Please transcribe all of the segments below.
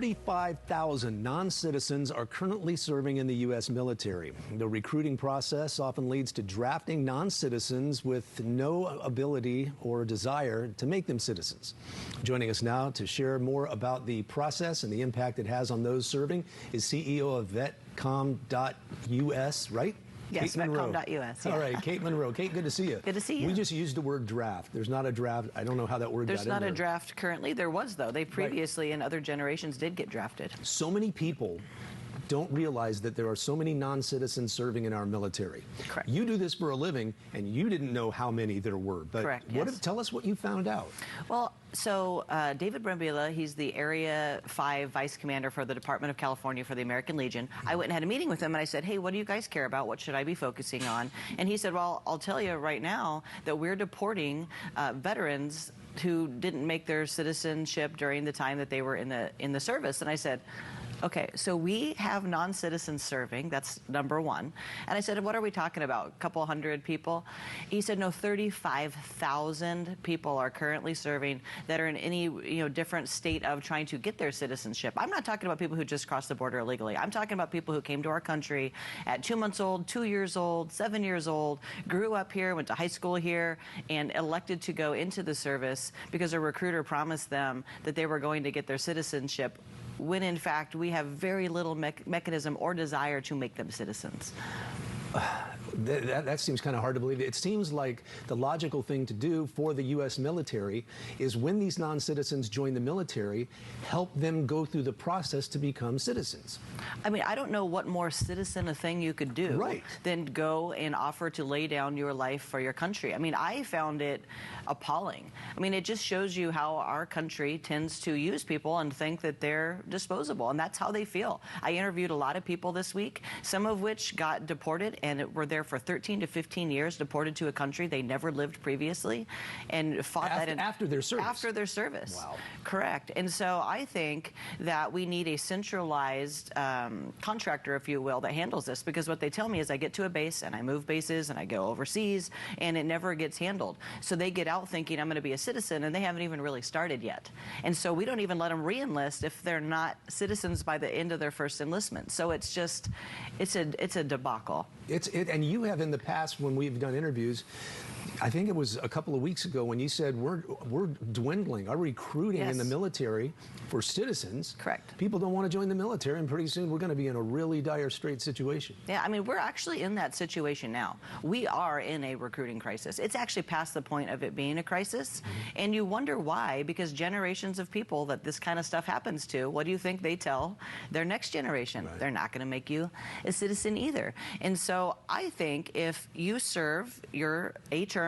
35,000 non-citizens are currently serving in the U.S. military. The recruiting process often leads to drafting non-citizens with no ability or desire to make them citizens. Joining us now to share more about the process and the impact it has on those serving is CEO of vetcom.us, right? Yes, vetcom.us. Yeah. All right, Kate Monroe. Kate, good to see you. Good to see you. We just used the word draft. There's not a draft. I don't know how that word got in there. There's not a draft currently. There was, though. They previously, in other generations, did get drafted. So many people don't realize that there are so many non-citizens serving in our military. Correct. You do this for a living, and you didn't know how many there were. But correct, yes. Tell us what you found out. Well, so David Brambilla, he's the Area 5 Vice Commander for the Department of California for the American Legion. I went and had a meeting with him, and I said, hey, what do you guys care about? What should I be focusing on? And he said, well, I'll tell you right now that we're deporting veterans who didn't make their citizenship during the time that they were in the service. And I said, okay, so we have non-citizens serving. That's number one. And I said, what are we talking about? A couple hundred people? He said, no, 35,000 people are currently serving that are in any different state of trying to get their citizenship. I'm not talking about people who just crossed the border illegally. I'm talking about people who came to our country at 2 months old, 2 years old, 7 years old, grew up here, went to high school here, and elected to go into the service because a recruiter promised them that they were going to get their citizenship, when in fact we have very little mechanism or desire to make them citizens. That seems kind of hard to believe. It seems like the logical thing to do for the U.S. military is when these non-citizens join the military, help them go through the process to become citizens. I mean, I don't know what more citizen a thing you could do than go and offer to lay down your life for your country. I mean, I found it appalling. I mean, it just shows you how our country tends to use people and think that they're disposable, and that's how they feel. I interviewed a lot of people this week, some of which got deported and were there for 13 to 15 years, deported to a country they never lived previously, and fought after their service. After their service. Wow. Correct. And so I think that we need a centralized contractor, if you will, that handles this, because what they tell me is I get to a base and I move bases and I go overseas and it never gets handled. So they get out thinking I'm going to be a citizen and they haven't even really started yet. And so we don't even let them re-enlist if they're not citizens by the end of their first enlistment. So it's just, it's a debacle. And you have in the past, when we've done interviews, I think it was a couple of weeks ago when you said we're dwindling our recruiting in the military for citizens. Correct. People don't want to join the military, and pretty soon we're going to be in a really dire straight situation. Yeah, I mean, we're actually in that situation now. We are in a recruiting crisis. It's actually past the point of it being a crisis, and you wonder why, because generations of people that this kind of stuff happens to, what do you think they tell their next generation? They're not going to make you a citizen either. And so I think if you serve your term,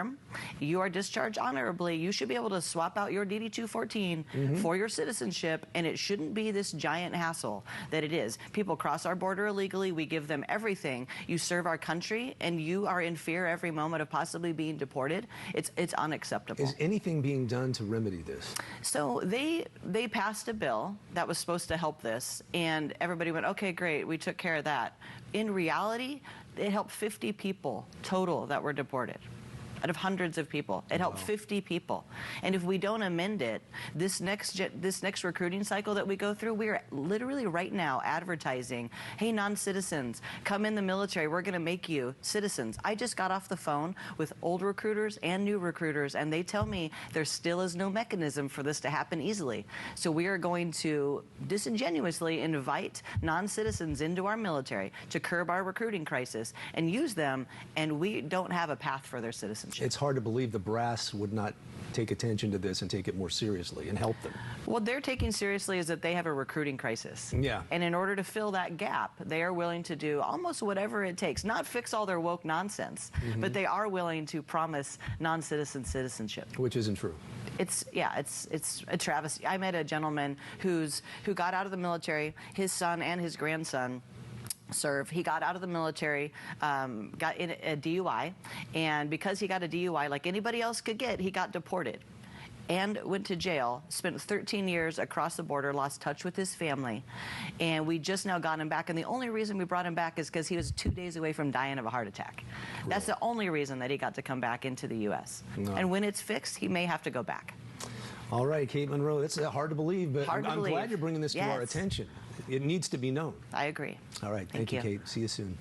you are discharged honorably, you should be able to swap out your DD-214 for your citizenship, and it shouldn't be this giant hassle that it is. People cross our border illegally, we give them everything. You serve our country, and you are in fear every moment of possibly being deported. It's unacceptable. Is anything being done to remedy this? So they passed a bill that was supposed to help this, and everybody went, okay, great, we took care of that. In reality, it helped 50 people total that were deported. Out of hundreds of people. It helped 50 people. And if we don't amend it, this next recruiting cycle that we go through, we are literally right now advertising, hey, non-citizens, come in the military, we're going to make you citizens. I just got off the phone with old recruiters and new recruiters, and they tell me there still is no mechanism for this to happen easily. So we are going to disingenuously invite non-citizens into our military to curb our recruiting crisis and use them, and we don't have a path for their citizenship. It's hard to believe the brass would not take attention to this and take it more seriously and help them. What they're taking seriously is that they have a recruiting crisis. Yeah. And in order to fill that gap, they are willing to do almost whatever it takes. Not fix all their woke nonsense, but they are willing to promise non-citizen citizenship. Which isn't true. It's a travesty. I met a gentleman who got out of the military, his son and his grandson serve. He got out of the military, got in a DUI, and because he got a DUI like anybody else could get, he got deported and went to jail, spent 13 years across the border, lost touch with his family, and we just now got him back. And the only reason we brought him back is because he was 2 days away from dying of a heart attack. Cool. That's the only reason that he got to come back into the U.S. No. And when it's fixed, he may have to go back. All right, Kate Monroe, it's hard to believe, but Hard to I'm believe. glad you're bringing this to our Yes. attention. It needs to be known. I agree. All right, thank you, Kate. See you soon.